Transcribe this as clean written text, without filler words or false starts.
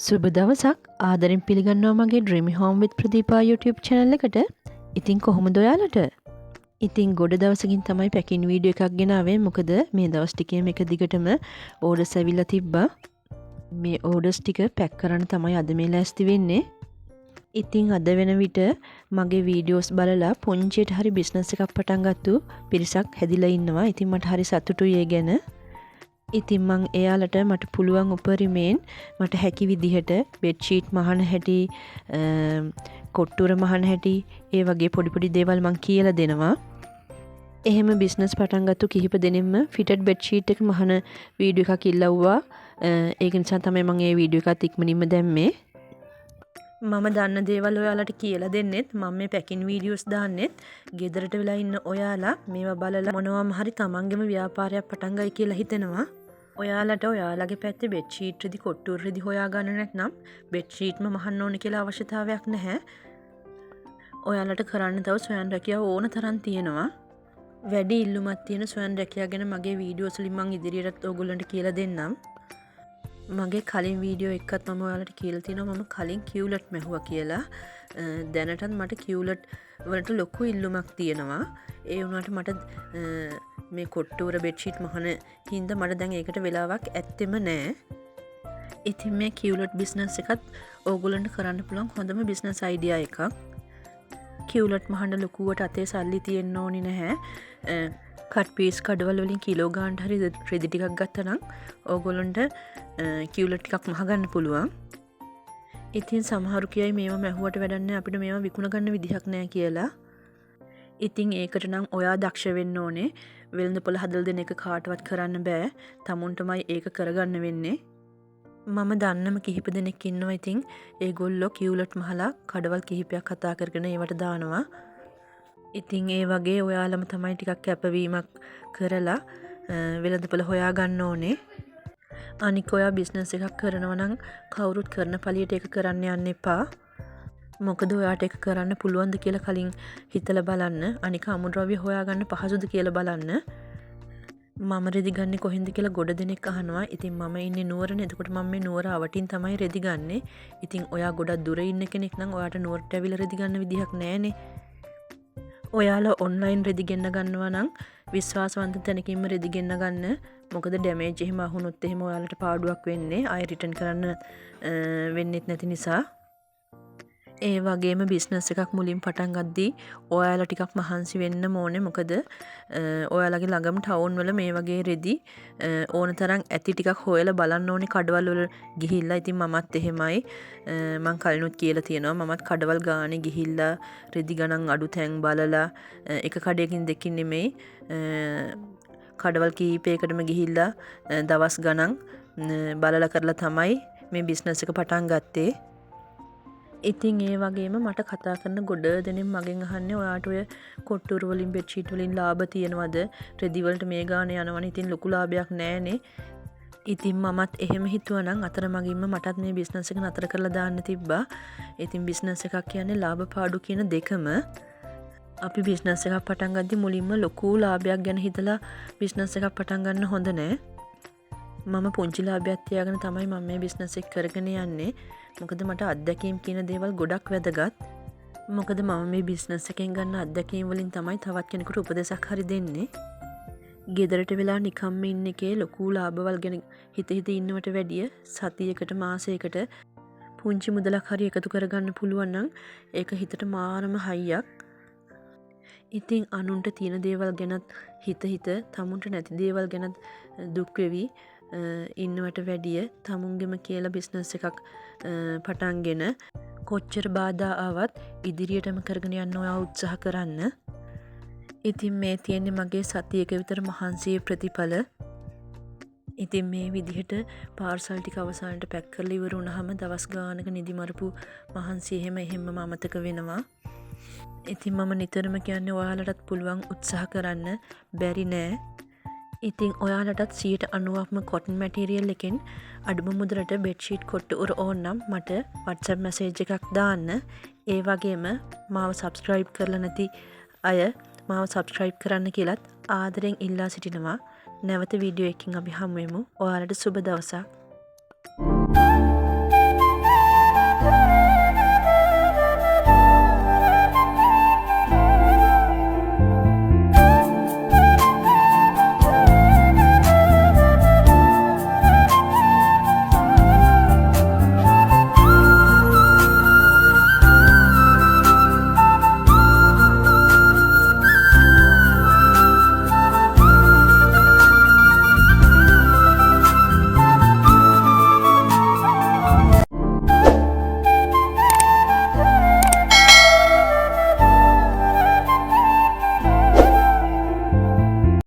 සුබ දවසක් ආදරෙන් පිළිගන්නවා මගේ ඩ්‍රීමි හෝම් විත් ප්‍රදීපා YouTube channel එකට. ඉතින් කොහොමද ඔයාලට? ඉතින් ගොඩ දවසකින් තමයි පැකින් වීඩියෝ එකක් ගෙනාවේ. මොකද මේ දවස් ටිකේම එක දිගටම ඕඩර්ස් ඇවිල්ලා තිබ්බා. මේ ඕඩර්ස් ටික පැක් කරන්න තමයි අද මේ ලෑස්ති වෙන්නේ. ඉතින් අද වෙන විට මගේ වීඩියෝස් බලලා පුංචියට හරි බිස්නස් එකක් පටන් ගත්තු පිරිසක් හැදිලා ඉන්නවා. ඉතින් මට හරි සතුටුයි ඒ ගැන. ඉතින් මං එයාලට මට පුළුවන් උපරිමයෙන් මට හැකි විදිහට බෙඩ්ෂීට් මහන හැටි කොට්ටුර මහන හැටි ඒ වගේ පොඩිපොඩි දේවල් මං කියලා දෙනවා. එහෙම බිස්නස් පටන් ගත්තු කිහිප දෙනෙක්ම ෆිටඩ් බෙඩ්ෂීට් එක මහන වීඩියෝ එකක් ඉල්ලවුවා. ඒක නිසා තමයි මං ඒ වීඩියෝ එකත් ඉක්මනින්ම දැම්මේ. මම දන්න දේවල් ඔයාලට කියලා දෙන්නෙත් මම මේ පැකින් වීඩියෝස් දාන්නෙත් ගෙදරට වෙලා ඉන්න ඔයාලා මේවා බලලා මොනවාම හරි තමන්ගේම ව්‍යාපාරයක් පටන් ගයි කියලා හිතෙනවා. ඔයාලට ඔයාලගේ පැත්තේ බෙඩ්ෂීට් රෙදි කොට්ටුර රෙදි හොයාගන්න නැත්නම් බෙඩ්ෂීට්ම මහන්න ඕන කියලා අවශ්‍යතාවයක් නැහැ. ඔයාලට කරන්න තව ස්වයං රැකියාව ඕන තරම් තියෙනවා. වැඩි ඉල්ලුමක් තියෙන ස්වයං රැකියාව ගැන මගේ වීඩියෝස් වලින් මම ඉදිරියටත් ඕගොල්ලන්ට කියලා දෙන්නම්. මගේ කලින් වීඩියෝ එකත් මම ඔයාලට කියලා තියෙනවා මම කලින් කියුලට් මැහුවා කියලා. දැනටත් මට කියුලට් වලට ලොකු ඉල්ලුමක් තියෙනවා. ඒ වුණාට මට මේ කොට්ටුර බෙඩ්ෂීට් මහන හින්දා මට දැන් ඒකට වෙලාවක් ඇත්තෙම නෑ. ඉතින් මේ කියුලට් බිස්නස් එකත් ඕගොල්ලන්ට කරන්න පුළුවන් හොඳම බිස්නස් අයිඩියා එකක්. කියුලට් මහන්න ලොකුවට අතේ සල්ලි තියෙන්න ඕනි නැහැ. කට් පීස් කඩවල වලින් කිලෝ ගානට හරි රෙදි ටිකක් ගත්තා නම් ඕගොල්ලන්ට කියුලට් ටිකක් මහගන්න පුළුවන්. ඉතින් සමහරු කියයි මේවා මැහුවට වැඩක් නැහැ අපිට මේවා විකුණ ගන්න විදිහක් නැහැ කියලා. ඉතින් ඒකට නම් ඔයා දක්ෂ වෙන්න ඕනේ. වෙළඳපොළ හදලා දෙන එක කාටවත් කරන්න බෑ. tamunටමයි ඒක කරගන්න වෙන්නේ. මම දන්නම කිහිප දෙනෙක් ඉන්නවා. ඉතින් ඒගොල්ලෝ කියුලට් මහලා කඩවල් කිහිපයක් කතා කරගෙන ඒවට දානවා. ඉතින් ඒ වගේ ඔයාලම තමයි ටිකක් කැපවීමක් කරලා වෙළඳපොළ හොයා ගන්න ඕනේ. අනික ඔයා බිස්නස් එකක් කරනවා නම් කවුරුත් කරන පළියට ඒක කරන්න යන්න එපා. මොකද ඔයාට ඒක කරන්න පුළුවන්ද කියලා කලින් හිතලා බලන්න. අනික අමුද්‍රව්‍ය හොයාගන්න පහසුද කියලා බලන්න. මම රෙදි ගන්නේ කොහෙන්ද කියලා ගොඩ දෙනෙක් අහනවා. ඉතින් මම ඉන්නේ නුවරනේ. එතකොට මම මේ නුවර අවටින් තමයි රෙදි ගන්නෙ. ඉතින් ඔයා ගොඩක් දුර ඉන්න කෙනෙක් නම් ඔයාට නුවරට ඇවිල්ලා රෙදි ගන්න විදිහක් නැහැනේ. ඔයාලා ඔන්ලයින් රෙදි ගෙන්න ගන්නවා නම් විශ්වාසවන්ත තැනකින්ම රෙදි ගෙන්න ගන්න. මොකද ඩැමේජ් එහෙම ආවුනොත් එහෙම ඔයාලට පාඩුවක් වෙන්නේ. ආයෙ රිටර්න් කරන්න වෙන්නෙත් නැති නිසා. ඒ වගේම බිස්නස් එකක් මුලින් පටන් ගද්දී ඔයාලා ටිකක් මහන්සි වෙන්න ඕනේ. මොකද ඔයාලගේ ළඟම ටවුන් වල මේ වගේ රෙදි ඕන තරම් ඇති ටිකක් හොයලා බලන්න ඕනේ කඩවල් වල ගිහිල්ලා. ඉතින් මමත් එහෙමයි. මං කලිනුත් කියලා තියෙනවා මමත් කඩවල් ගානේ ගිහිල්ලා රෙදි ගණන් අඩු තැන් බලලා එක කඩයකින් දෙකකින් නෙමෙයි කඩවල් කීපයකටම ගිහිල්ලා දවස් ගණන් බලලා කරලා තමයි මේ බිස්නස් එක පටන් ගත්තේ. ඉතින් ඒ වගේම මට කතා කරන ගොඩ දෙනෙක් මගෙන් අහන්නේ ඔයාට ඔය කොට්ටුර වලින් බෙඩ්ෂීට් වලින් ලාභ තියෙනවද? රෙදි වලට මේ ගාන යනවනේ. ඉතින් ලොකු ලාභයක් නැහැනේ. ඉතින් මමත් එහෙම හිතුවා නම් අතරමඟින්ම මටත් මේ බිස්නස් එක නතර කරලා දාන්න තිබ්බා. ඉතින් බිස්නස් එකක් කියන්නේ ලාභ පාඩු කියන දෙකම. අපි බිස්නස් එකක් පටන් ගද්දි මුලින්ම ලොකු ලාභයක් ගැන හිතලා බිස්නස් එකක් පටන් ගන්න හොඳ නෑ. මම පුංචි ලාභයක් තියාගෙන තමයි මම මේ බිස්නස් එක කරගෙන යන්නේ. මොකද මට අත්දැකීම් කියන දේවල් ගොඩක් වැදගත්. මොකද මම මේ බිස්නස් එකෙන් ගන්න අත්දැකීම් වලින් තමයි තවත් කෙනෙකුට උපදෙසක් හරි දෙන්නේ. ගෙදරට වෙලා නිකම්ම ඉන්න එකේ ලොකු ලාභවල් ගැන හිත ඉන්නවට වැඩිය සතියකට මාසයකට පුංචි මුදලක් හරි එකතු කරගන්න පුළුවන් නම් ඒක හිතට මාරම හයියක්. ඉතින් අනුන්ට තියෙන දේවල් ගැනත් හිත තමුන්ට නැති දේවල් ගැනත් දුක් වෙවි ඉන්නවට වැඩිය තමුන්ගෙම කියලා බිස්නස් එකක් පටන්ගෙන කොච්චර බාධා ආවත් ඉදිරියටම කරගෙන යන්න ඔයා උත්සාහ කරන්න. ඉතින් මේ තියෙන්නේ මගේ සතියක විතර මහන්සියේ ප්‍රතිඵල. ඉතින් මේ විදිහට පාර්සල් ටික අවසානට පැක් කරලා ඉවර වුණාම දවස් ගානක නිදි මරපු මහන්සිය එහෙමම අමතක වෙනවා. ඉතින් මම නිතරම කියන්නේ ඔයාලටත් පුළුවන් උත්සාහ කරන්න. බැරි නෑ. ඉතින් ඔයාලටත් 90%ක්ම කොටන් මැටීරියල් එකෙන් අඩුම මුදලට බෙඩ්ෂීට් කොට්ටුර ඕන නම් මට WhatsApp මැසේජ් එකක් දාන්න. ඒ වගේම මාව subscribe කරලා නැති අය මාව subscribe කරන්න කියලත් ආදරෙන් ඉල්ලා සිටිනවා. නැවත වීඩියෝ එකකින් අපි හමු වෙමු. ඔයාලට සුබ දවසක්.